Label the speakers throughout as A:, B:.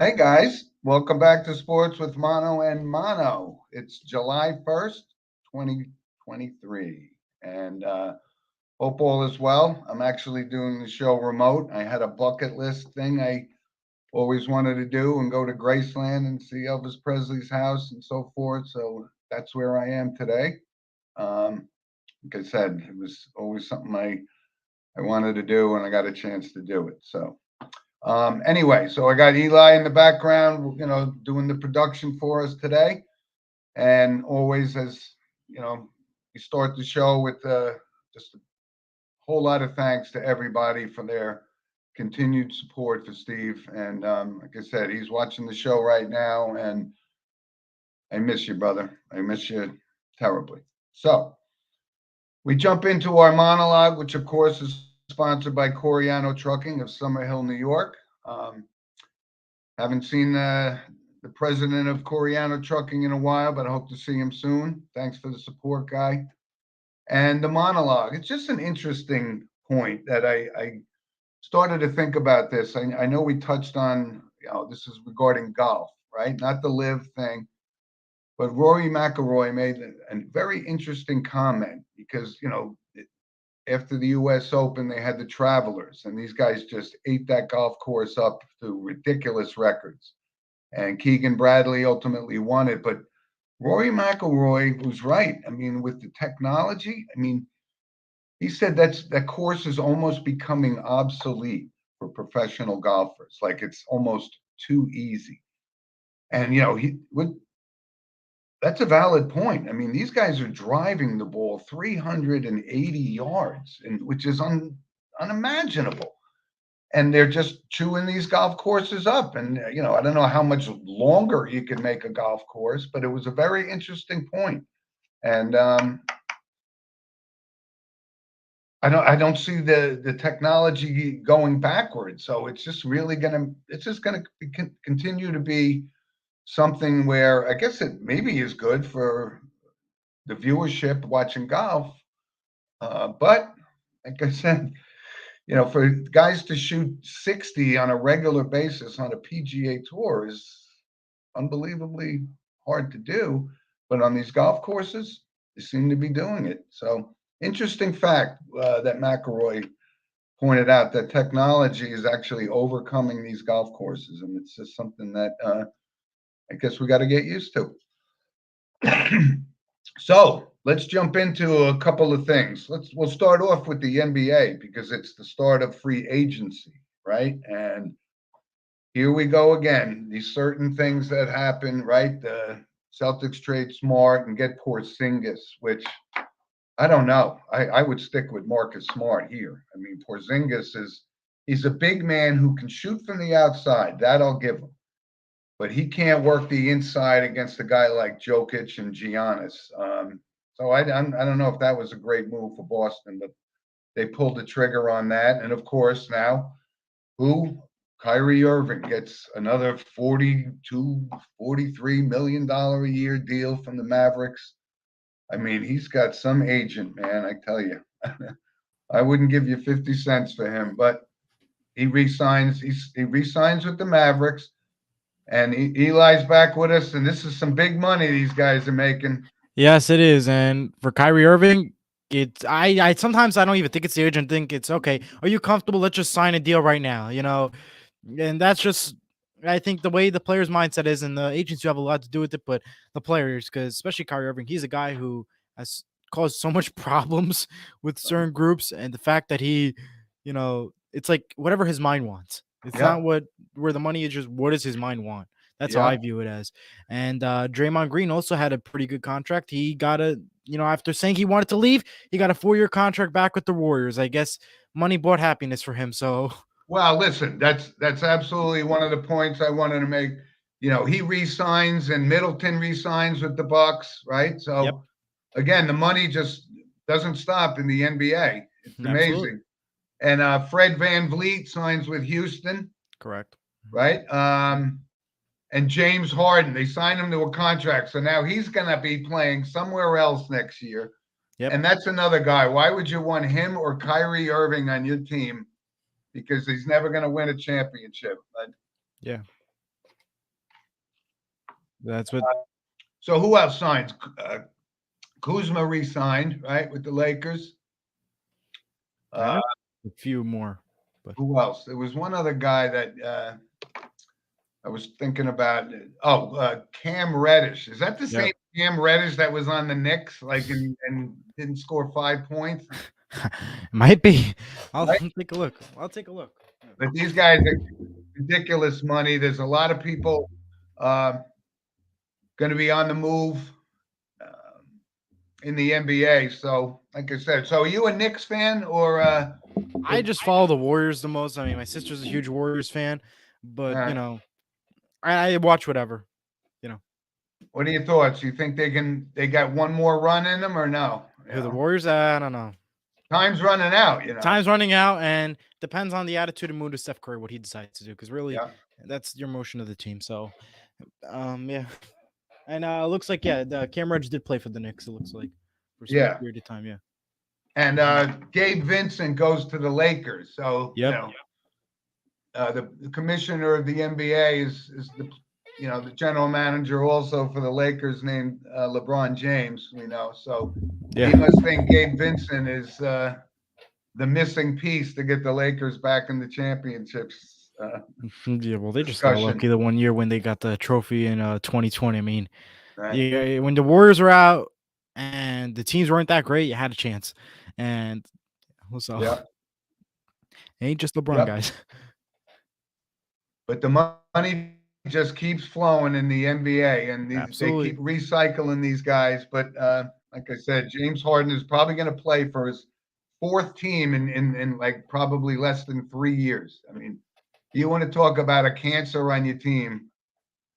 A: Hey guys, welcome back to Sports with Mono and Mono. It's July 1st, 2023. And hope all is well. I'm actually doing the show remote. I had a bucket list thing I always wanted to do and go to Graceland and see Elvis Presley's house and so forth. So that's where I am today. Um, like I said, it was always something I wanted to do and I got a chance to do it. Anyway, so I got Eli in the background, doing the production for us today. And always, as we start the show with just a whole lot of thanks to everybody for their continued support for Steve. And like I said, he's watching the show right now, and I miss you, brother. I miss you terribly. So we jump into our monologue, which of course is sponsored by Coriano Trucking of Summerhill, New York. Um, Haven't seen the president of Coriano Trucking in a while, but I hope to see him soon. Thanks for the support, guy. And the monologue. It's just an interesting point that I started to think about this. I know we touched on, this is regarding golf, right? Not the live thing, but Rory McIlroy made a very interesting comment because, after the U.S. Open, they had the Travelers, and these guys just ate that golf course up to ridiculous records. And Keegan Bradley ultimately won it. But Rory McIlroy was right. I mean, with the technology, he said that course is almost becoming obsolete for professional golfers. Like it's almost too easy. And that's a valid point. I mean, these guys are driving the ball 380 yards, which is unimaginable. And they're just chewing these golf courses up. And I don't know how much longer you can make a golf course, but it was a very interesting point. And I don't see the technology going backwards. So it's just gonna continue to be something where I guess it maybe is good for the viewership watching golf. But like I said, for guys to shoot 60 on a regular basis on a PGA tour is unbelievably hard to do. But on these golf courses, they seem to be doing it. So interesting fact that McElroy pointed out that technology is actually overcoming these golf courses, and it's just something that I guess we got to get used to. So let's jump into a couple of things. We'll start off with the NBA because it's the start of free agency, right? And here we go again. These certain things that happen, right? The Celtics trade Smart and get Porzingis, which I don't know. I would stick with Marcus Smart here. I mean, Porzingis he's a big man who can shoot from the outside. That I'll give him. But he can't work the inside against a guy like Jokic and Giannis. So I don't know if that was a great move for Boston, but they pulled the trigger on that. And of course, now who? Kyrie Irving gets another $43 million a year deal from the Mavericks. I mean, he's got some agent, man. I tell you, I wouldn't give you 50 cents for him, but he resigns. He resigns with the Mavericks, and Eli's back with us. And this is some big money these guys are making.
B: Yes, it is. And for Kyrie Irving, I sometimes I don't even think it's the agent. Think it's okay. Are you comfortable? Let's just sign a deal right now. And that's just I think the way the player's mindset is, and the agents do have a lot to do with it, but the players, because especially Kyrie Irving, he's a guy who has caused so much problems with certain groups, and the fact that it's like whatever his mind wants. It's not
A: Yep,
B: where the money is, just what does his mind want. That's how I
A: yep.
B: view it as. And Draymond Green also had a pretty good contract. He got after saying he wanted to leave, he got a 4-year contract back with the Warriors. I guess money bought happiness for him. So
A: Well, listen, that's absolutely one of the points I wanted to make. He resigns and Middleton resigns with the Bucks, right?
B: yep,
A: So again, the money just doesn't stop in the NBA. It's
B: absolutely
A: amazing. And Fred Van Vliet signs with Houston,
B: correct.
A: right? And James Harden, they signed him to a contract. So now he's going to be playing somewhere else next year.
B: Yep.
A: And that's another guy. Why would you want him or Kyrie Irving on your team? Because he's never going to win a championship. But
B: Yeah. That's what
A: So who else signs? Kuzma re-signed, right, with the Lakers.
B: I know a few more. But
A: Who else? There was one other guy that I was thinking about. Oh, Cam Reddish. Is that the
B: Yep.
A: same Cam Reddish that was on the Knicks, like, and didn't score 5 points?
B: Might be. I'll
A: Right?
B: take a look. I'll take a look.
A: But these guys are ridiculous money. There's a lot of people going to be on the move in the NBA. So, like I said, so are you a Knicks fan or?
B: I just follow the Warriors the most. I mean, my sister's a huge Warriors fan, but
A: Uh,
B: you know, I watch whatever.
A: What are your thoughts? You think they got one more run in them or no? You
B: Who the
A: know?
B: Warriors? I don't know.
A: Time's running out, you know.
B: Time's running out, and depends on the attitude and mood of Steph Curry what he decides to do. Because really,
A: Yeah.
B: that's your motion of the team. So, yeah. And it looks like the Cam Reddish did play for the Knicks. It looks like for some
A: Yeah.
B: period of time. Yeah.
A: And Gabe Vincent goes to the Lakers. So,
B: Yep.
A: the commissioner of the NBA is the general manager also for the Lakers named LeBron James, So he
B: Yeah.
A: must think Gabe Vincent is the missing piece to get the Lakers back in the championships.
B: Yeah. Well, they just got
A: Discussion.
B: lucky the one year when they got the trophy in 2020. I mean,
A: Right?
B: yeah, when the Warriors were out and the teams weren't that great, you had a chance. And so
A: Yeah.
B: it ain't just LeBron,
A: Yep.
B: guys.
A: But the money just keeps flowing in the NBA, and they
B: Absolutely.
A: keep recycling these guys. But like I said, James Harden is probably going to play for his 4th team in like probably less than 3 years. I mean, you want to talk about a cancer on your team?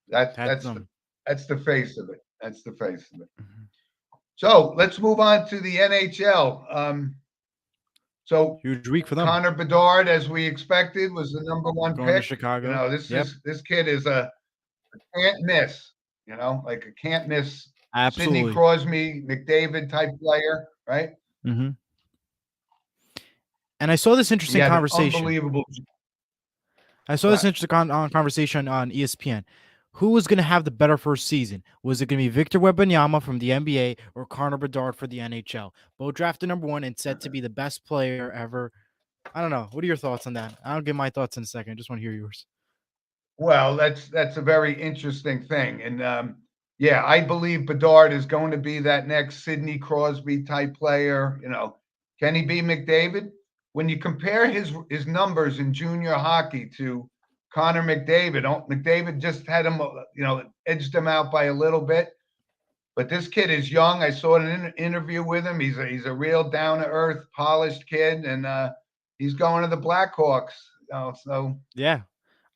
A: That's the face of it. That's the face of it.
B: Mhm.
A: So let's move on to the NHL. So
B: Huge week for them.
A: Connor Bedard, as we expected, was the number 1
B: Going to
A: pick.
B: Chicago.
A: This kid is a can't miss. Like a can't miss.
B: Absolutely.
A: Sidney Crosby, McDavid type player, right?
B: Mm-hmm. And I saw this interesting conversation.
A: Unbelievable.
B: I saw this interesting conversation on ESPN. Who was going to have the better first season? Was it going to be Victor Wembanyama from the NBA or Connor Bedard for the NHL? Both drafted number 1 and said to be the best player ever. I don't know. What are your thoughts on that? I'll give my thoughts in a second. I just want to hear yours.
A: Well, that's a very interesting thing. And I believe Bedard is going to be that next Sidney Crosby type player. Can he be McDavid? When you compare his numbers in junior hockey to Connor McDavid, McDavid just had him, edged him out by a little bit. But this kid is young. I saw an interview with him. He's a real down-to-earth, polished kid, and he's going to the Blackhawks. So
B: yeah.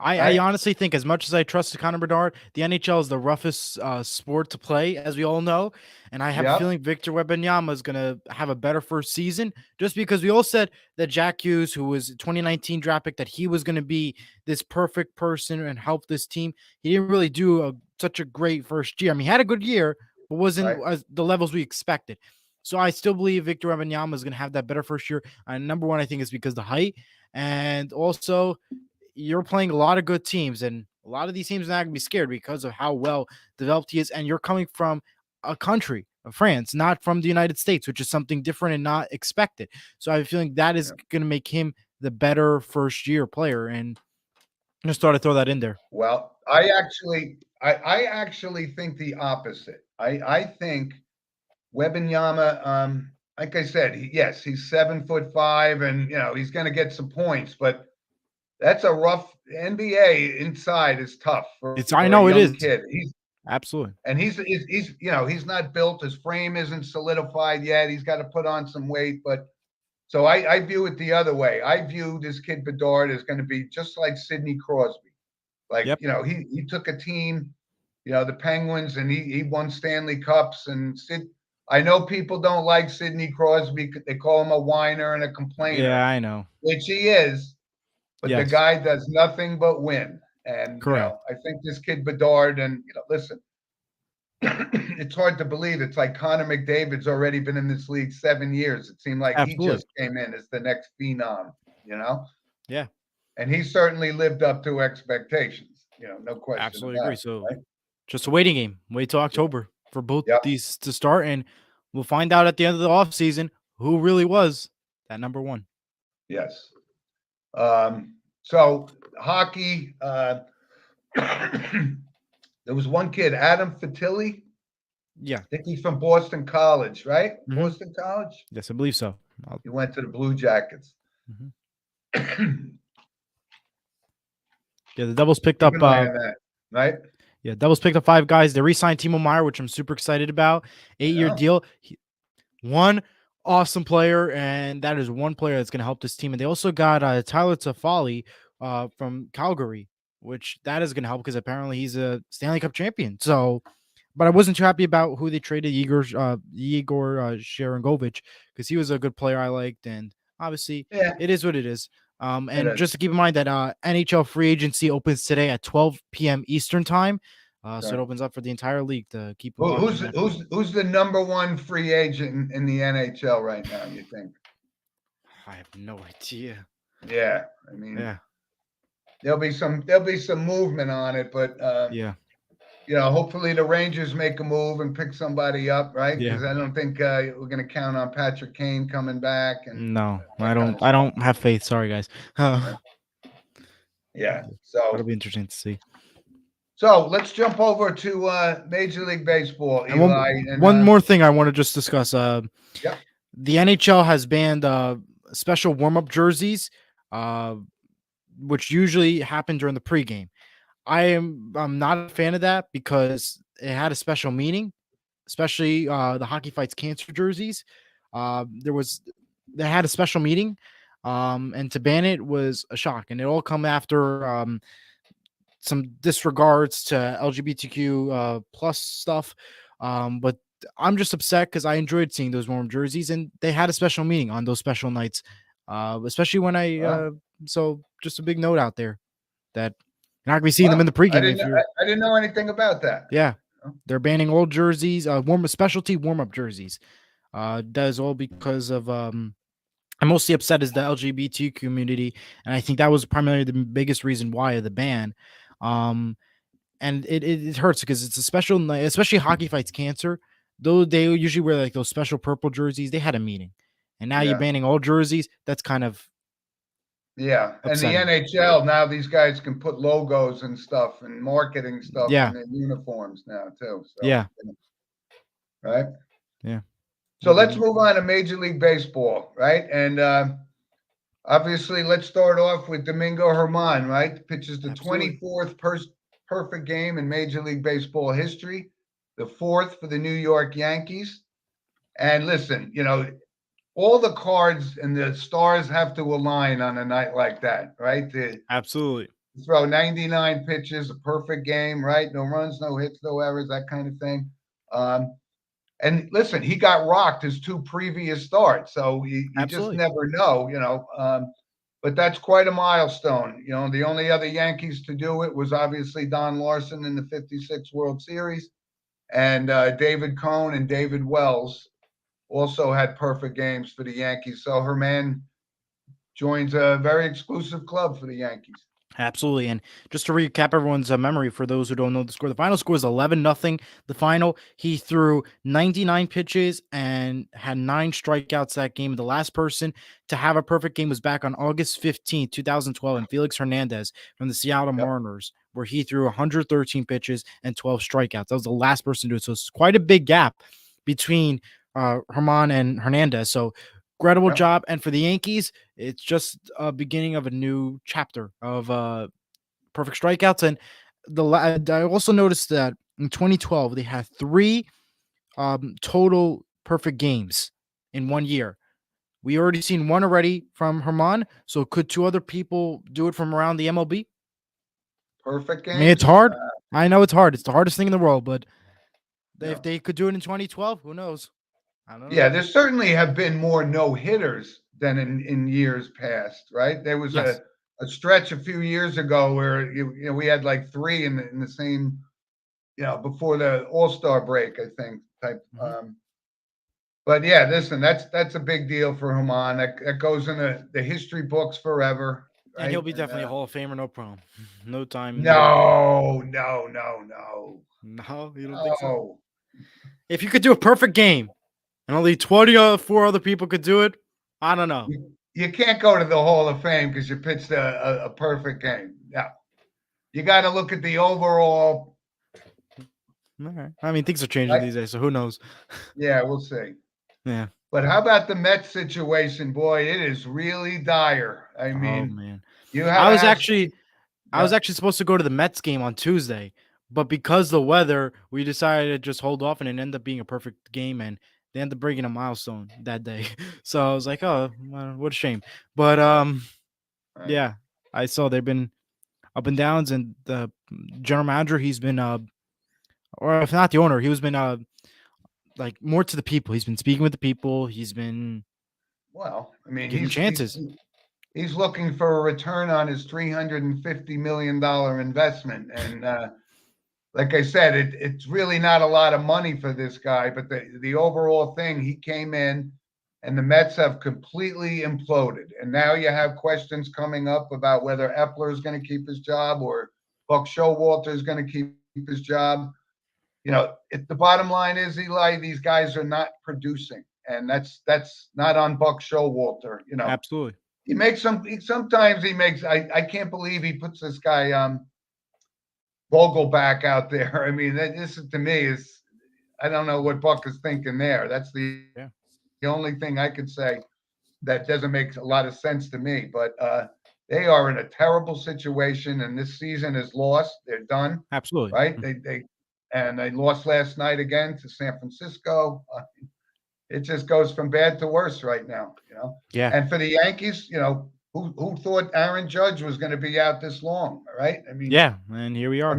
B: I honestly think, as much as I trust Connor Bedard, the NHL is the roughest sport to play, as we all know. And I have a feeling Victor Wembanyama is going to have a better first season, just because we all said that Jack Hughes, who was 2019 draft pick, that he was going to be this perfect person and help this team. He didn't really do such a great first year. I mean, he had a good year, but wasn't the levels we expected. So I still believe Victor Wembanyama is going to have that better first year. And number 1, I think, is because of the height. And also, you're playing a lot of good teams, and a lot of these teams are not going to be scared because of how well developed he is. And you're coming from a country of France, not from the United States, which is something different and not expected. So I have a feeling that is going to make him the better first year player. And I just thought I'd throw that in there.
A: Well, I actually think the opposite. I think Wembanyama, like I said, he's 7'5", and he's going to get some points, but that's a rough NBA inside is tough for
B: I know
A: a
B: it
A: young
B: is.
A: kid.
B: Absolutely.
A: And he's he's not built. His frame isn't solidified yet. He's got to put on some weight. But so I view it the other way. I view this kid Bedard as going to be just like Sidney Crosby. Like, he took a team, the Penguins, and he won Stanley Cups. And I know people don't like Sidney Crosby. They call him a whiner and a complainer.
B: Yeah, I know.
A: Which he is. But the guy does nothing but win. And, I think this kid Bedard, and, listen, it's hard to believe. It's like Connor McDavid's already been in this league 7 years. It seemed like he just came in as the next phenom,
B: Yeah.
A: And he certainly lived up to expectations, no question.
B: Absolutely agree. So just a waiting game. Wait till October for both
A: Yep.
B: these to start, and we'll find out at the end of the offseason who really was that number one.
A: Yes. So hockey, there was one kid, Adam Fatilli.
B: Yeah.
A: I think he's from Boston College, right?
B: Mhm.
A: Boston College.
B: Yes, I believe so.
A: He went to the Blue Jackets.
B: Mhm. Yeah, the Devils picked
A: Keep
B: up
A: an eye on that, right?
B: Yeah, Devils picked up 5 guys. They re-signed Timo Meyer, which I'm super excited about. 8-year
A: Yeah.
B: deal. One awesome player, and that is one player that's going to help this team. And they also got Tyler Toffoli from Calgary, which that is going to help because apparently he's a Stanley Cup champion. So, but I wasn't too happy about who they traded, Igor Sharangovich, because he was a good player I liked, and obviously
A: Yeah.
B: it is what it is. And
A: is.
B: just to keep in mind that NHL free agency opens today at 12 p.m. Eastern time. So it opens up for the entire league to keep watching.
A: Who's the number one free agent in the NHL right now, you think?
B: I have no idea.
A: Yeah. I mean,
B: Yeah.
A: there'll be some movement on it, but
B: Yeah.
A: you know, hopefully the Rangers make a move and pick somebody up, right?
B: Yeah.
A: Because I don't think we're going to count on Patrick Kane coming back. And
B: No, I don't have faith. Sorry, guys.
A: Yeah.
B: It'll be interesting to see.
A: So let's jump over to Major League Baseball,
B: And
A: Eli.
B: one more thing I want to just discuss.
A: Yep.
B: The NHL has banned special warm-up jerseys, which usually happen during the pregame. I'm not a fan of that because it had a special meaning, especially the Hockey Fights Cancer jerseys. They had a special meaning, and to ban it was a shock, and it all come after some disregards to LGBTQ plus stuff. But I'm just upset because I enjoyed seeing those warm jerseys, and they had a special meaning on those special nights, especially when so just a big note out there that you're not going to be seeing them in the pregame.
A: I didn't know anything about that.
B: Yeah, they're banning old jerseys, specialty warm-up jerseys. That is all because of I'm mostly upset is the LGBT community, and I think that was primarily the biggest reason why of the ban. And it hurts because it's a special night, especially Hockey Fights Cancer. Though they usually wear like those special purple jerseys, they had a meaning, and now you're banning all jerseys. That's kind of
A: upsetting. And the NHL now, these guys can put logos and stuff and marketing stuff in their uniforms now too. So, right.
B: Yeah.
A: So let's move on to Major League Baseball, right? And obviously, let's start off with Domingo Germán, right? Pitches the 24th perfect game in Major League Baseball history, the 4th for the New York Yankees. And listen, you know, all the cards and the stars have to align on a night like that, right?
B: Absolutely.
A: Throw 99 pitches, a perfect game, right? No runs, no hits, no errors, that kind of thing. And listen, he got rocked his 2 previous starts, so you just never know, you know. But that's quite a milestone. You know, the only other Yankees to do it was obviously Don Larson in the '56 World Series, and David Cone and David Wells also had perfect games for the Yankees. So Germán joins a very exclusive club for the Yankees.
B: Absolutely. And just to recap everyone's memory for those who don't know the score, the final score is 11-0. The final, he threw 99 pitches and had 9 strikeouts that game. The last person to have a perfect game was back on August 15, 2012, and Felix Hernandez from the Seattle Mariners, where he threw 113 pitches and 12 strikeouts. That was the last person to do it. So it's quite a big gap between Germán and Hernandez. So incredible job. And for the Yankees, it's just a beginning of a new chapter of perfect strikeouts. And I also noticed that in 2012, they had 3 total perfect games in 1 year. We already seen one already from Germán. So could 2 other people do it from around the MLB?
A: Perfect games?
B: I mean, it's hard. I know it's hard. It's the hardest thing in the world. But if they could do it in 2012, who knows? I don't know.
A: Yeah, there certainly have been more no-hitters than in years past, right? There was a stretch a few years ago where you know we had like 3 in the same, you know, before the All-Star break, I think. But yeah, listen, that's a big deal for Germán. That goes in the history books forever.
B: And he'll
A: right?
B: be
A: And
B: definitely a Hall of Famer, no problem. No time.
A: no, no, no, no,
B: No, you don't think so?
A: no.
B: If you could do a perfect game and only 24 other people could do it, I don't know.
A: You can't go to the Hall of Fame because you pitched a perfect game. No, you got to look at the overall.
B: All right. I mean, things are changing
A: I,
B: these days, so who knows?
A: yeah, we'll see.
B: Yeah.
A: But how about the Mets situation, boy? It is really dire. I
B: Oh
A: mean,
B: man.
A: you had
B: I
A: to
B: was
A: have.
B: actually I was
A: Yeah.
B: actually supposed to go to the Mets game on Tuesday, but because the weather, we decided to just hold off, and it ended up being a perfect game, and they ended up bringing a milestone that day. So I was like, oh, well, what a shame. But
A: Right.
B: yeah, I saw they've been up and downs, and the general manager, he's been or if not the owner, he was been like more to the people. He's been speaking with the people. He's been
A: Well, I mean,
B: giving chances.
A: he's looking for a return on his $350 million investment, and like I said, it's really not a lot of money for this guy. But the overall thing, he came in, and the Mets have completely imploded, and now you have questions coming up about whether Epler is going to keep his job or Buck Showalter is going to keep his job. The bottom line is, Eli, these guys are not producing, and that's not on Buck Showalter.
B: Absolutely.
A: He makes sometimes he makes. I can't believe he puts this guy Vogelback out there. I mean, this is, to me, is, I don't know what Buck is thinking there. That's
B: Yeah.
A: the only thing I could say that doesn't make a lot of sense to me. But they are in a terrible situation, and this season is lost. They're done,
B: Absolutely.
A: right? They lost last night again to San Francisco. It just goes from bad to worse right now.
B: Yeah.
A: And for the Yankees, who thought Aaron Judge was going to be out this long, right? I mean,
B: Yeah, and here we are.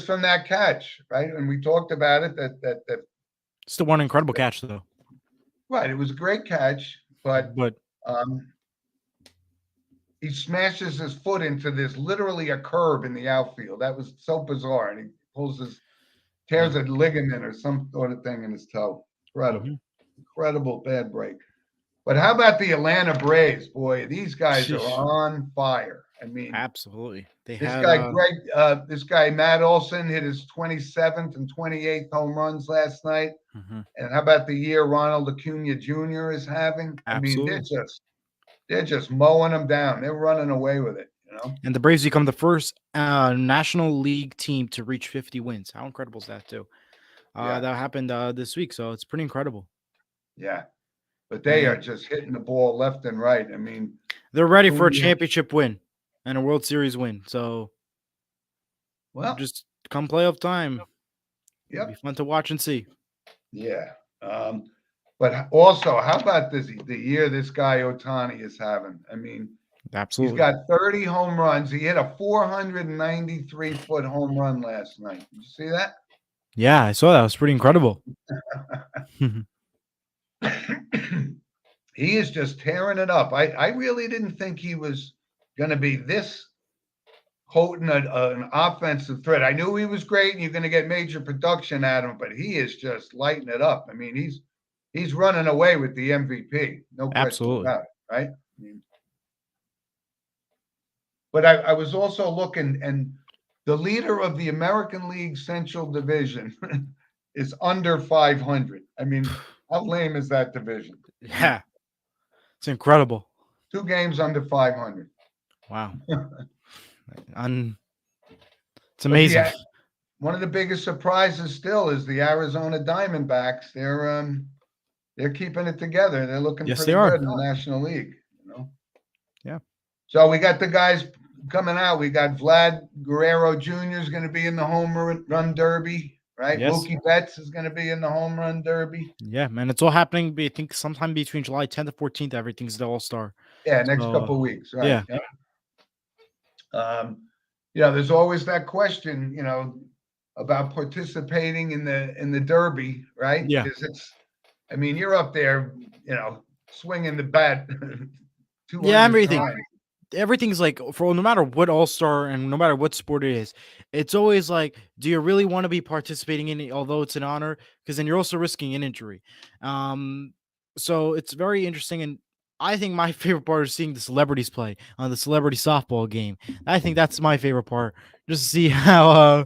A: from that catch, right? And we talked about it that
B: Still one incredible catch though.
A: right, it was a great catch, but
B: But
A: um, he smashes his foot into this, literally a curb in the outfield. That was so bizarre, and he tears a ligament or some sort of thing in his toe. Incredible bad break. But how about the Atlanta Braves? Boy, these guys are on fire. I mean,
B: absolutely.
A: this guy Matt Olson hit his 27th and 28th home runs last night. And how about the year Ronald Acuna Jr. is having?
B: Absolutely.
A: I mean, they're just mowing them down. They're running away with it.
B: And the Braves become the first National League team to reach 50 wins. How incredible is that, too? That happened this week, so it's pretty incredible.
A: Yeah, but they are just hitting the ball left and right. I mean,
B: they're ready for a championship win and a World Series win. So,
A: well,
B: just come playoff time.
A: It'll
B: be fun to watch and see.
A: Yeah. But also, how about the year this guy Ohtani is having? I mean,
B: absolutely.
A: He's got 30 home runs. He hit a 493-foot home run last night. Did you see that?
B: Yeah, I saw that. It was pretty incredible.
A: He is just tearing it up. I really didn't think he was going to be this potent an offensive threat. I knew he was great and you're going to get major production out of him, but he is just lighting it up. I mean, he's running away with the MVP. No question about it, right? I mean, but I was also looking, and the leader of the American League Central Division is under 500. I mean, how lame is that division?
B: Yeah. It's incredible.
A: 2 games under 500.
B: Wow. It's amazing.
A: One of the biggest surprises still is the Arizona Diamondbacks. They're keeping it together. They're looking pretty good in the National League.
B: Yeah.
A: So we got the guys coming out. We got Vlad Guerrero Jr. is going to be in the home run derby, right?
B: Yes.
A: Mookie Betts is going to be in the home run derby.
B: Yeah, man. It's all happening, I think, sometime between July 10th and 14th. Everything's the All-Star.
A: Yeah, next couple of weeks, right?
B: Yeah.
A: There's always that question, about participating in the derby, right?
B: Yeah.
A: Because you're up there, swinging the bat.
B: Yeah, everything's like, for no matter what All-Star and no matter what sport it is, it's always like, do you really want to be participating in it, although it's an honor? Because then you're also risking an injury. So it's very interesting, and I think my favorite part is seeing the celebrities play on the celebrity softball game. I think that's my favorite part. Just to see how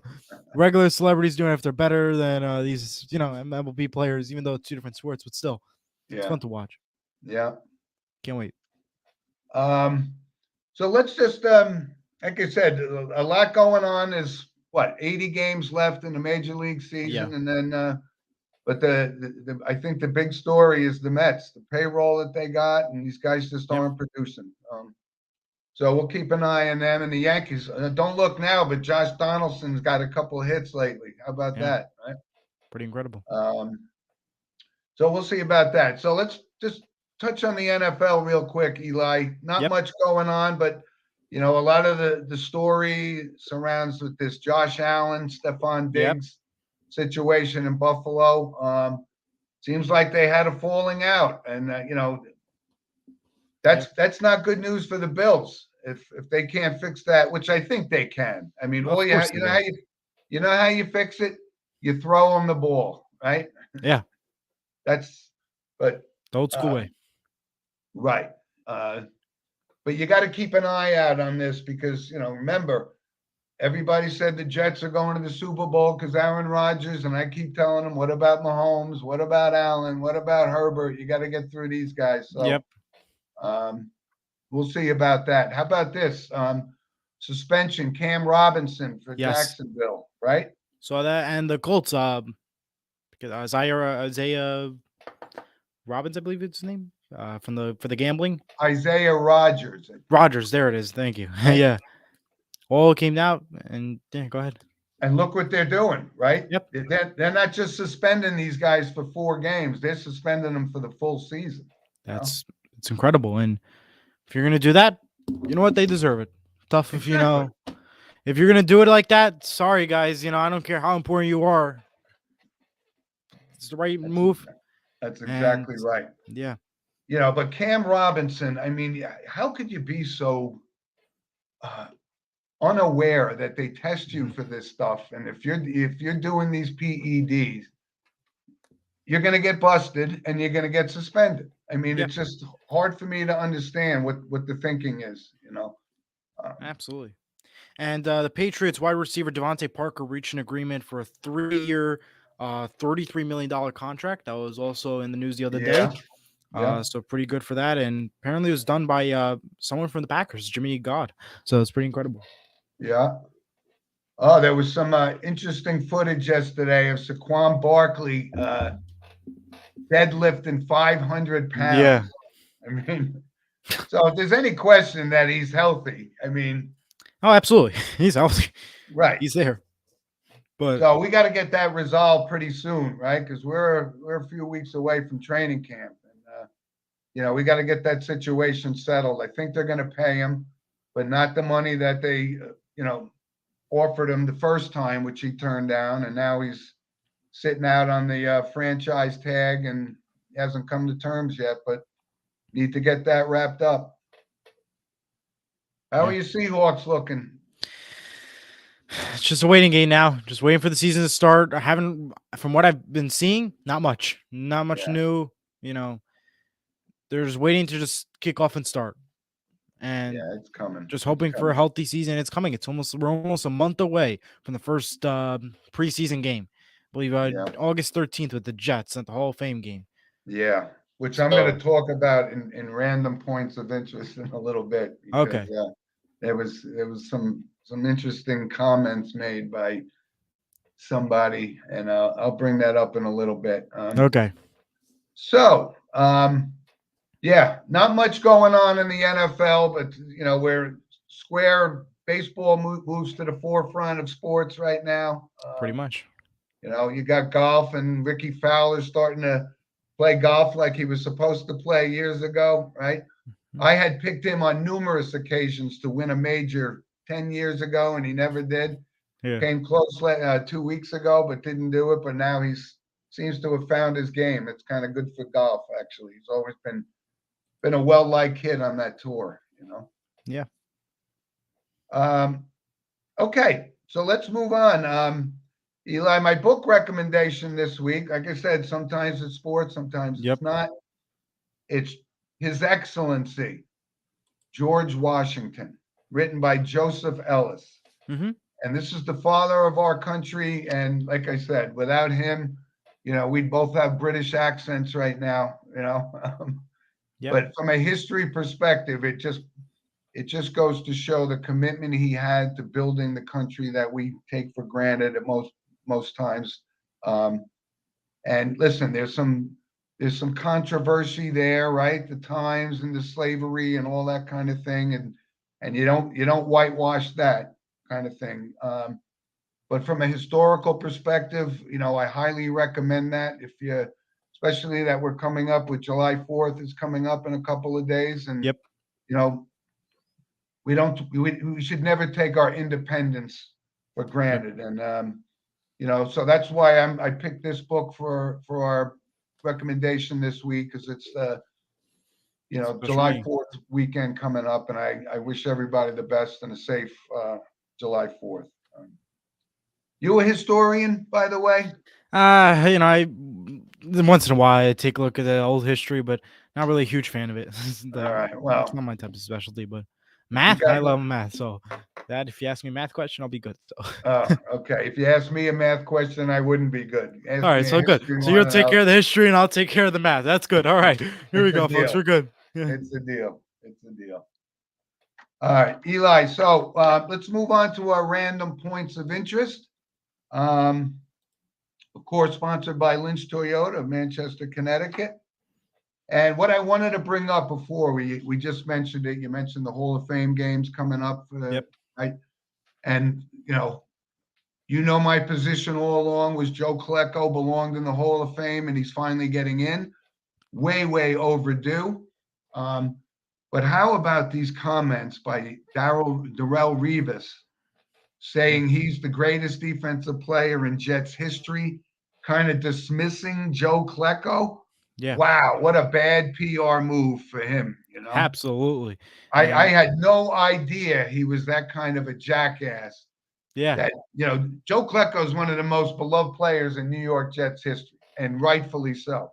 B: regular celebrities doing if they're better than these, MLB players, even though it's two different sports, but still, it's
A: Yeah,
B: fun to watch.
A: yeah.
B: Can't wait.
A: Um, so let's just, like I said, a lot going on. There's what, 80 games left in the major league
B: Yeah.
A: season, and then, but I think the big story is the Mets, the payroll that they got, and these guys just
B: Yep.
A: aren't producing. So we'll keep an eye on them and the Yankees. Don't look now, but Josh Donaldson's got a couple of hits lately. How about
B: Yeah.
A: that? Right?
B: Pretty incredible.
A: So we'll see about that. So let's just touch on the NFL real quick, Eli. Not
B: Yep.
A: much going on, but a lot of the story surrounds with this Josh Allen, Stephon
B: Yep.
A: Diggs situation in Buffalo. Seems like they had a falling out, and that's not good news for the Bills if they can't fix that, which I think they can. I mean,
B: Of course they will.
A: you know how you fix it? You throw them the ball, right?
B: Yeah.
A: But
B: The old school way.
A: right. But you got to keep an eye out on this because remember, everybody said the Jets are going to the Super Bowl because Aaron Rodgers, and I keep telling them, what about Mahomes? What about Allen? What about Herbert? You got to get through these guys. So,
B: Yep.
A: We'll see about that. How about this? Suspension, Cam Robinson for
B: Yes.
A: Jacksonville, right?
B: Saw that, and the Colts. Because Isaiah Robbins, I believe it's his name. For the gambling.
A: Isaiah Rodgers.
B: Rogers, there it is. Thank you. Yeah. All came out, and yeah, go ahead.
A: And look what they're doing, right?
B: Yep.
A: They're not just suspending these guys for 4 games; they're suspending them for the full season.
B: It's incredible, and if you're gonna do that, you know what, they deserve it. Tough if
A: Exactly.
B: if you're gonna do it like that. Sorry, guys. I don't care how important you are. It's the right move.
A: That's exactly right.
B: Yeah.
A: But Cam Robinson, I mean, how could you be so unaware that they test you for this stuff? And if you're doing these PEDs, you're going to get busted and you're going to get suspended. I mean,
B: Yep.
A: It's just hard for me to understand what the thinking is.
B: Absolutely. And the Patriots wide receiver Devontae Parker reached an agreement for a 3-year, $33 million contract. That was also in the news the other day.
A: Yeah.
B: So pretty good for that. And apparently it was done by someone from the Packers, Jimmy God. So it's pretty incredible.
A: Yeah. Oh, there was some interesting footage yesterday of Saquon Barkley deadlifting 500 pounds.
B: Yeah.
A: I mean, so if there's any question that he's healthy, I mean.
B: Oh, absolutely. He's healthy.
A: Right.
B: He's there. But
A: so we got to get that resolved pretty soon, right? Because we're a few weeks away from training camp, and we got to get that situation settled. I think they're going to pay him, but not the money that they offered him the first time, which he turned down, and now he's sitting out on the franchise tag and hasn't come to terms yet. But need to get that wrapped up. How are your Seahawks looking?
B: It's just a waiting game now. Just waiting for the season to start. I haven't, from what I've been seeing, not much new. They're just waiting to just kick off and start. And
A: it's coming.
B: Just hoping for a healthy season. It's coming. We're almost a month away from the first preseason game. I believe August 13th with the Jets at the Hall of Fame game.
A: Yeah, which I'm going to talk about in random points of interest in a little bit. Because,
B: okay.
A: There was some interesting comments made by somebody, and I'll bring that up in a little bit.
B: Okay.
A: So, not much going on in the NFL, but where square baseball moves to the forefront of sports right now.
B: Pretty much.
A: You got golf, and Ricky Fowler starting to play golf like he was supposed to play years ago, right? I had picked him on numerous occasions to win a major 10 years ago, and he never did.
B: Yeah.
A: Came close 2 weeks ago, but didn't do it. But now seems to have found his game. It's kind of good for golf, actually. He's always been a well-liked kid on that tour,
B: Yeah.
A: Okay, so let's move on. Eli, my book recommendation this week, like I said, sometimes it's sports, sometimes it's not. It's His Excellency George Washington, written by Joseph Ellis.
B: Mm-hmm.
A: And this is the father of our country. And like I said, without him, we'd both have British accents right now,
B: Yep.
A: But from a history perspective, it just goes to show the commitment he had to building the country that we take for granted at most times. And listen, there's some controversy there, right? The times and the slavery and all that kind of thing, and you don't whitewash that kind of thing. But from a historical perspective, I highly recommend that especially that we're coming up with July 4th is coming up in a couple of days, and
B: Yep.
A: we should never take our independence for granted. Yep. And so that's why I picked this book for our recommendation this week, because it's July 4th weekend coming up, and I wish everybody the best and a safe July 4th. You a historian, by the way?
B: I once in a while I take a look at the old history, but not really a huge fan of it.
A: All right, well,
B: it's not my type of specialty, but math, I love math. So that if you ask me a math question, I'll be good. So.
A: Oh, okay. If you ask me a math question, I wouldn't be good.
B: All right, so good. So you'll take care of the history, and I'll take care of the math. That's good. All right, here we go, folks. We're good.
A: Yeah. It's a deal. All right, Eli. So let's move on to our random points of interest. Of course, sponsored by Lynch Toyota of Manchester, Connecticut. And what I wanted to bring up before we just mentioned it, you mentioned the Hall of Fame games coming up.
B: Yep.
A: Right? And my position all along was Joe Klecko belonged in the Hall of Fame, and he's finally getting in. Way overdue. But how about these comments by Darrelle Revis saying he's the greatest defensive player in Jets history, kind of dismissing Joe Klecko?
B: Yeah.
A: Wow, what a bad PR move for him,
B: Absolutely.
A: I had no idea he was that kind of a jackass.
B: Yeah.
A: That, Joe Klecko is one of the most beloved players in New York Jets history, and rightfully so.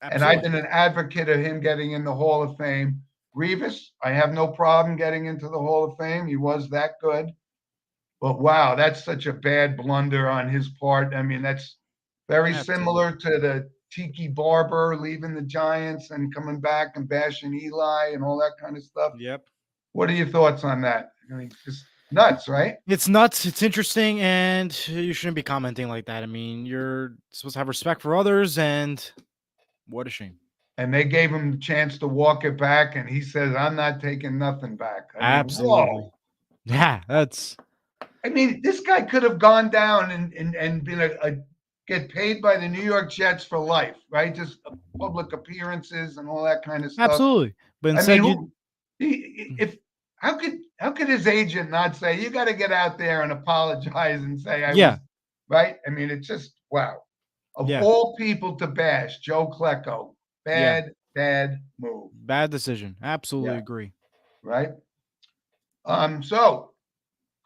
A: Absolutely. And I've been an advocate of him getting in the Hall of Fame. Revis, I have no problem getting into the Hall of Fame. He was that good. But wow, that's such a bad blunder on his part. I mean, that's very similar to the Tiki Barber leaving the Giants and coming back and bashing Eli and all that kind of stuff.
B: Yep.
A: What are your thoughts on that? I mean, just nuts, right?
B: It's nuts. It's interesting, and you shouldn't be commenting like that. I mean, you're supposed to have respect for others, and what a shame.
A: And they gave him the chance to walk it back, and he says, I'm not taking nothing back.
B: Absolutely. Whoa. Yeah, that's...
A: I mean, this guy could have gone down and been get paid by the New York Jets for life, right? Just public appearances and all that kind of stuff.
B: Absolutely. But instead,
A: how could his agent not say, you got to get out there and apologize and say, right? I mean, it's just, wow. Of all people to bash, Joe Klecko, bad move.
B: Bad decision. Absolutely agree.
A: Right? So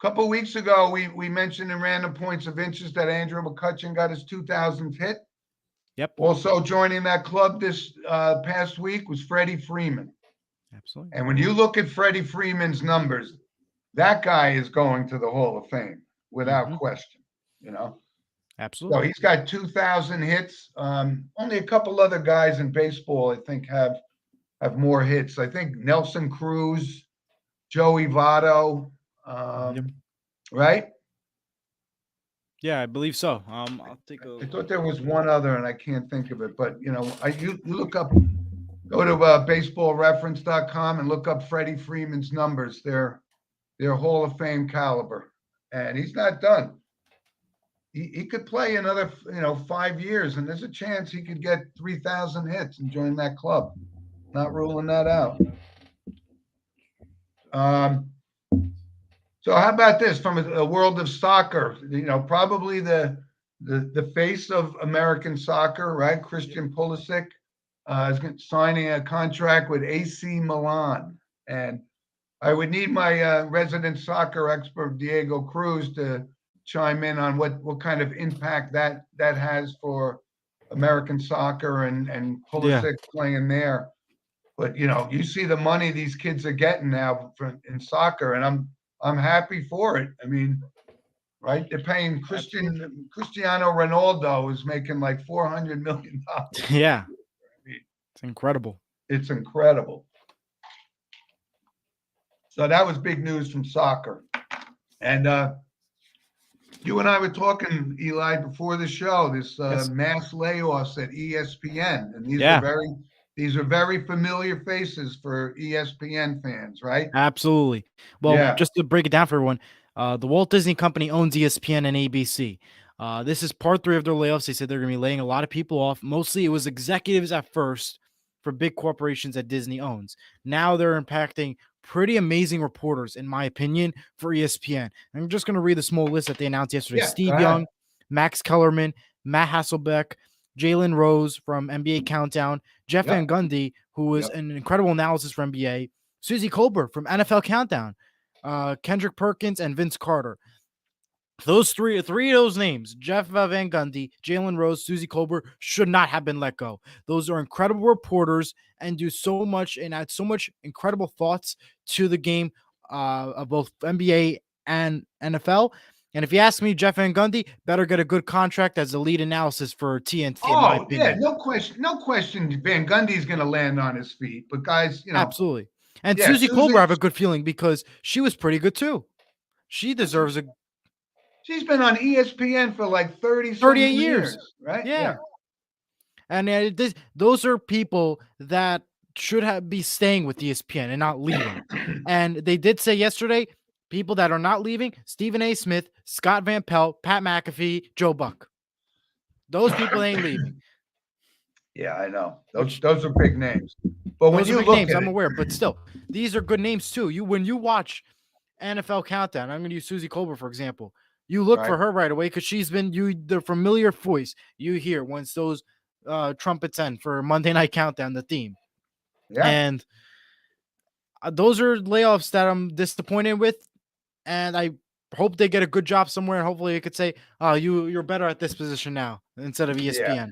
A: a couple of weeks ago, we mentioned in Random Points of Interest that Andrew McCutchen got his 2000th hit.
B: Yep.
A: Also joining that club this past week was Freddie Freeman.
B: Absolutely.
A: And when you look at Freddie Freeman's numbers, that guy is going to the Hall of Fame without question,
B: Absolutely.
A: So he's got 2,000 hits. Only a couple other guys in baseball, I think, have more hits. I think Nelson Cruz, Joey Votto, right?
B: Yeah, I believe so. I'll take a.
A: I thought there was one other, and I can't think of it. But you look up, go to baseballreference.com and look up Freddie Freeman's numbers. They're Hall of Fame caliber, and he's not done. He could play another 5 years, and there's a chance he could get 3,000 hits and join that club. Not ruling that out. So how about this from a world of soccer? Probably the face of American soccer, right? Christian Pulisic is signing a contract with AC Milan, and I would need my resident soccer expert Diego Cruz to chime in on what kind of impact that has for American soccer and Pulisic playing there. But you see the money these kids are getting now in soccer, and I'm happy for it. I mean, right? They're paying Cristiano Ronaldo is making like $400 million.
B: Yeah, it's incredible.
A: It's incredible. So that was big news from soccer. And you and I were talking, Eli, before the show, this
B: Yes.
A: mass layoffs at ESPN. And
B: Yeah.
A: these are very familiar faces for ESPN fans, right?
B: Absolutely. Well,
A: Yeah.
B: just to break it down for everyone, the Walt Disney Company owns ESPN and ABC. This is part 3 of their layoffs. They said they're going to be laying a lot of people off. Mostly it was executives at first for big corporations that Disney owns. Now they're impacting pretty amazing reporters, in my opinion, for ESPN. I'm just going to read the small list that they announced yesterday.
A: Yeah,
B: Steve
A: go ahead.
B: Young, Max Kellerman, Matt Hasselbeck, Jalen Rose from NBA Countdown, Jeff
A: Yep.
B: Van Gundy, who was an incredible analysis for NBA, Susie Colbert from NFL Countdown, Kendrick Perkins, and Vince Carter. Those three of those names, Jeff Van Gundy, Jalen Rose, Susie Colbert, should not have been let go. Those are incredible reporters and do so much and add so much incredible thoughts to the game of both NBA and NFL. And if you ask me, Jeff Van Gundy better get a good contract as the lead analysis for TNT.
A: Oh, yeah, no question. Van Gundy's going to land on his feet. But guys,
B: absolutely. And
A: yeah,
B: Susie Colbert, I have a good feeling because she was pretty good too. She deserves a.
A: She's been on ESPN for like
B: 38 years,
A: right?
B: Yeah. And those are people that should be staying with ESPN and not leaving. And they did say yesterday, people that are not leaving: Stephen A. Smith, Scott Van Pelt, Pat McAfee, Joe Buck. Those people ain't leaving.
A: Yeah, I know. Those are big names. But when you look
B: names,
A: at
B: I'm
A: it,
B: aware, but still, these are good names too. When you watch NFL Countdown, I'm going to use Susie Colbert for example. You look for her right away because she's been the familiar voice you hear once those trumpets end for Monday Night Countdown, the theme.
A: Yeah.
B: And those are layoffs that I'm disappointed with, and I hope they get a good job somewhere. And hopefully, you could say, "Oh, you're better at this position now instead of ESPN."
A: Yeah.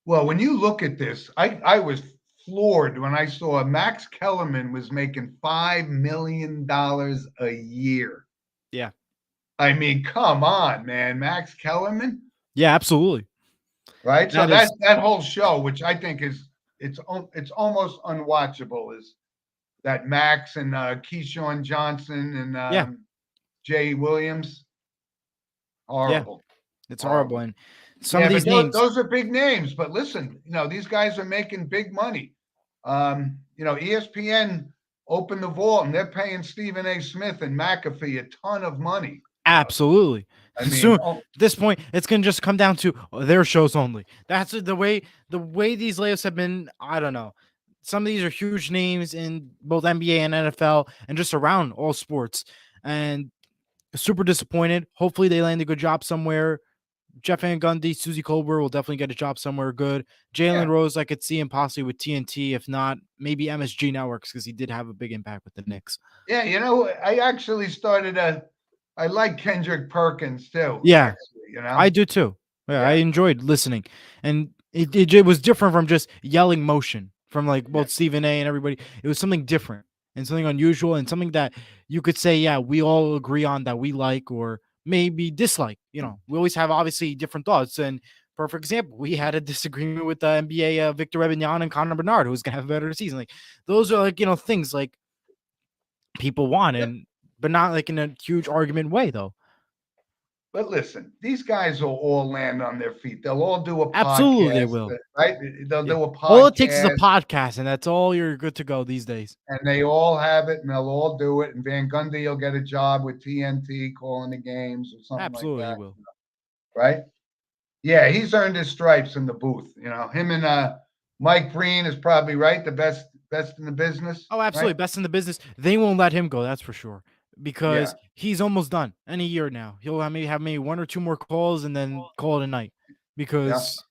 A: Well, when you look at this, I was floored when I saw Max Kellerman was making $5 million a year.
B: Yeah.
A: I mean, come on, man, Max Kellerman.
B: Yeah, absolutely.
A: Right. So that whole show, which I think it's almost unwatchable, is that Max and Keyshawn Johnson and Jay Williams. Horrible.
B: Yeah, it's horrible. And some of these names,
A: those are big names. But listen, these guys are making big money. ESPN opened the vault and they're paying Stephen A. Smith and McAfee a ton of money.
B: Absolutely.
A: I mean,
B: soon at this point, it's gonna just come down to their shows only. That's the way these layoffs have been. I don't know. Some of these are huge names in both NBA and NFL and just around all sports. And super disappointed. Hopefully they land a good job somewhere. Jeff Van Gundy, Susie Colbert will definitely get a job somewhere good. Jalen Rose, I could see him possibly with TNT. If not, maybe MSG Networks because he did have a big impact with the Knicks.
A: Yeah, I actually I like Kendrick Perkins too.
B: Yeah,
A: actually,
B: I do too. Yeah, I enjoyed listening, and it was different from just yelling motion from like both Stephen A. and everybody. It was something different and something unusual and something that you could say, yeah, we all agree on that we like or maybe dislike. We always have obviously different thoughts. And perfect example, we had a disagreement with the NBA Victor Wembanyama and Connor Bernard, who's gonna have a better season. Like those are like things like people want but not like in a huge argument way though.
A: But listen, these guys will all land on their feet. They'll all do a podcast.
B: Absolutely, they will.
A: Right? They'll do a podcast.
B: All it takes is a podcast, and that's all you're good to go these days.
A: And they all have it, and they'll all do it. And Van Gundy will get a job with TNT calling the games or something
B: Absolutely,
A: like that.
B: He will.
A: Right? Yeah, he's earned his stripes in the booth. Him and Mike Breen is probably the best in the business.
B: Oh, absolutely, right? Best in the business. They won't let him go. That's for sure. Because he's almost done any year now. He'll have maybe one or two more calls and then call it a night. Because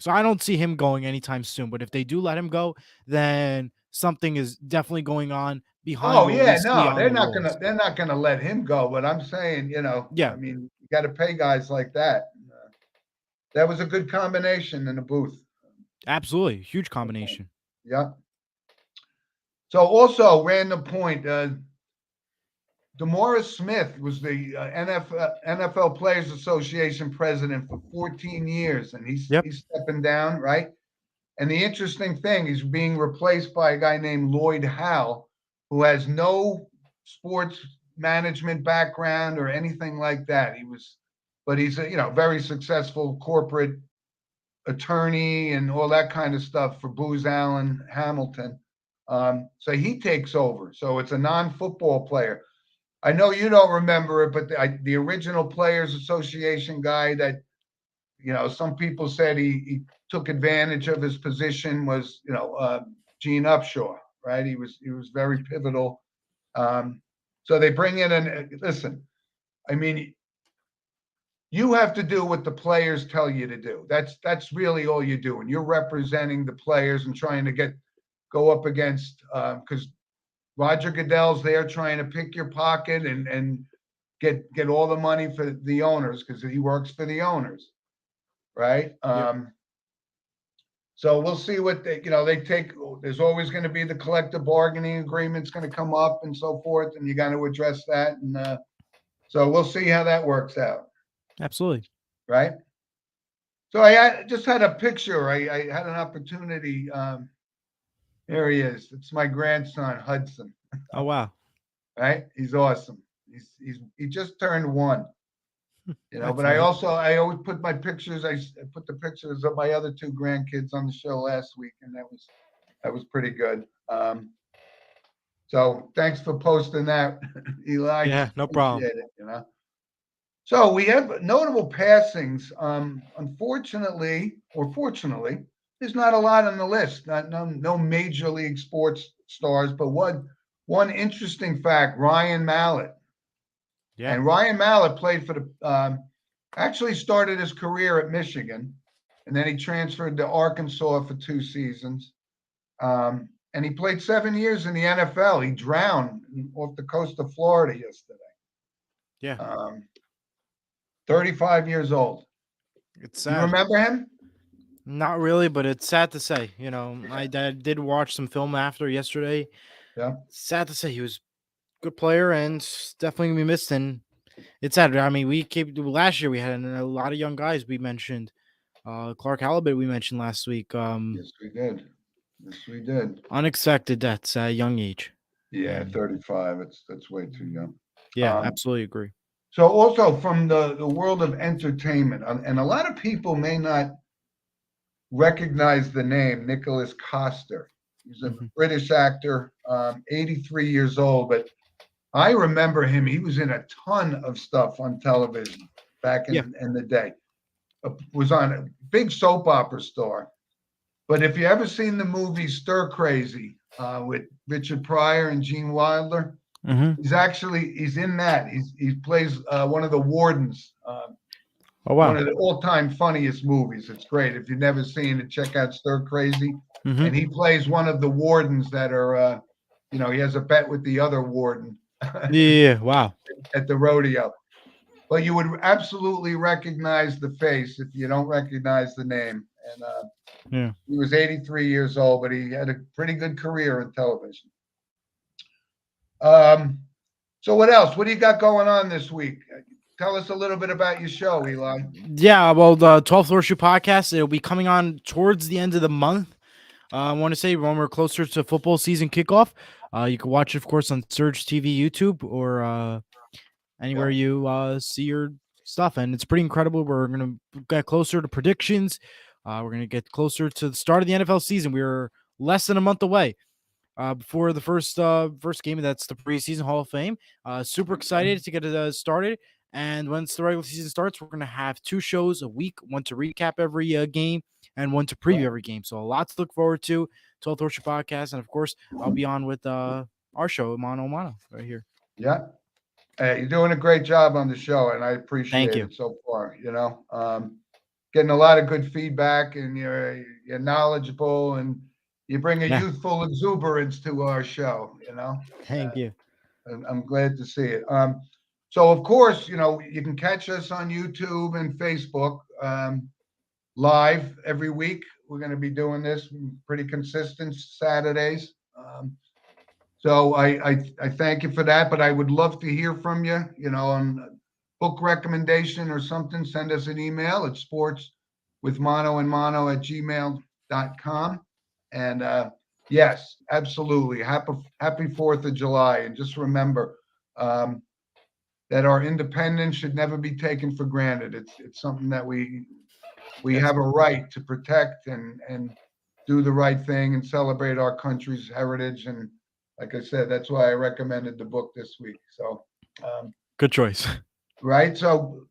B: so I don't see him going anytime soon. But if they do let him go, then something is definitely going on behind.
A: Oh yeah, no, they're not gonna let him go. But I'm saying, I mean, you got to pay guys like that. That was a good combination in the booth.
B: Absolutely, huge combination.
A: Yeah. So also, random point, DeMaurice Smith was the NFL Players Association president for 14 years, and
B: Yep.
A: he's stepping down, right? And the interesting thing, he's being replaced by a guy named Lloyd Howe, who has no sports management background or anything like that. But he's a very successful corporate attorney and all that kind of stuff for Booz Allen Hamilton. So he takes over. So it's a non-football player. I know you don't remember it, but the original Players Association guy that, some people said he took advantage of his position was, Gene Upshaw, right? He was very pivotal. So they bring in listen, I mean, you have to do what the players tell you to do. That's really all you do. And you're representing the players and trying to go up against, because Roger Goodell's there trying to pick your pocket and get all the money for the owners because he works for the owners, right?
B: Yep.
A: So we'll see what they take. There's always going to be the collective bargaining agreement's going to come up and so forth, and you got to address that. And so we'll see how that works out,
B: Absolutely.
A: right? So I just had a picture. I had an opportunity. There he is. It's my grandson, Hudson.
B: Oh wow.
A: Right? He's awesome. He just turned 1.
B: That's
A: But I always put my pictures. I put the pictures of my other 2 grandkids on the show last week, and that was pretty good. So thanks for posting that, Eli.
B: Yeah, no problem.
A: Appreciate it. So we have notable passings. Unfortunately, or fortunately, there's not a lot on the list. No major league sports stars, but one interesting fact: Ryan Mallett.
B: Yeah.
A: And Ryan Mallett played for actually started his career at Michigan, and then he transferred to Arkansas for 2 seasons. And he played 7 years in the NFL. He drowned off the coast of Florida yesterday.
B: Yeah.
A: 35 years old.
B: It's
A: You
B: sad.
A: remember him?
B: Not really, but it's sad to say. I did watch some film after yesterday.
A: Yeah.
B: Sad to say he was a good player and definitely gonna be missed. And it's sad. I mean, last year we had a lot of young guys. We mentioned Clark Halibut. We mentioned last week.
A: Yes, we did. Yes, we did.
B: Unexpected deaths at a young age.
A: Yeah, 35. That's way too young.
B: Yeah, absolutely agree.
A: So also from the world of entertainment, and a lot of people may not recognize the name Nicholas Coster. He's a British actor, 83 years old, but I remember him. He was in a ton of stuff on television back in the day. Was on a big soap opera star. But if you ever seen the movie Stir Crazy with Richard Pryor and Gene Wilder, he's in that. He plays one of the wardens.
B: Oh wow!
A: One of the all-time funniest movies. It's great. If you've never seen it, check out Stir Crazy. And he plays one of the wardens that are, he has a bet with the other warden.
B: Yeah, wow.
A: At the rodeo. But you would absolutely recognize the face if you don't recognize the name. And he was 83 years old, but he had a pretty good career in television. So what else? What do you got going on this week? Tell us a little bit about your show, Eli.
B: Yeah, well, the 12th Horseshoe Podcast, it'll be coming on towards the end of the month. I want to say when we're closer to football season kickoff. You can watch it, of course, on Surge TV, YouTube, or anywhere you see your stuff. And it's pretty incredible. We're going to get closer to predictions. We're going to get closer to the start of the NFL season. We're less than a month away before the first game. That's the preseason Hall of Fame. Super excited to get it started. And once the regular season starts, we're going to have 2 shows a week, one to recap every game and one to preview every game. So a lot to look forward to. 12th Horseshoe Podcast. And, of course, I'll be on with our show, Mano Mano, right here.
A: Yeah. You're doing a great job on the show, and I appreciate it so far. Getting a lot of good feedback, and you're knowledgeable, and you bring a youthful exuberance to our show,
B: Thank you.
A: And I'm glad to see it. So, of course, you can catch us on YouTube and Facebook live every week. We're going to be doing this pretty consistent Saturdays. So I thank you for that, but I would love to hear from you, on book recommendation or something. Send us an email at sportswithmonoandmono@gmail.com. And yes, absolutely. Happy 4th of July. And just remember that our independence should never be taken for granted. It's something that we
B: Yes.
A: have a right to protect and do the right thing and celebrate our country's heritage. And like I said, that's why I recommended the book this week. So,
B: Good choice.
A: right. So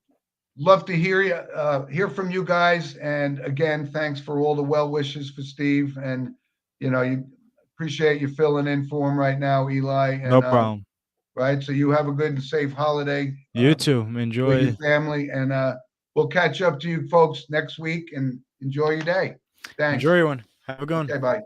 A: love to hear from you guys. And again, thanks for all the well wishes for Steve. And, you appreciate you filling in for him right now, Eli. And,
B: No problem.
A: right. So you have a good and safe holiday.
B: You too.
A: With your
B: Enjoy.
A: family. And we'll catch up to you folks next week and enjoy your day. Thanks.
B: Enjoy everyone. Have a good one.
A: Okay, bye.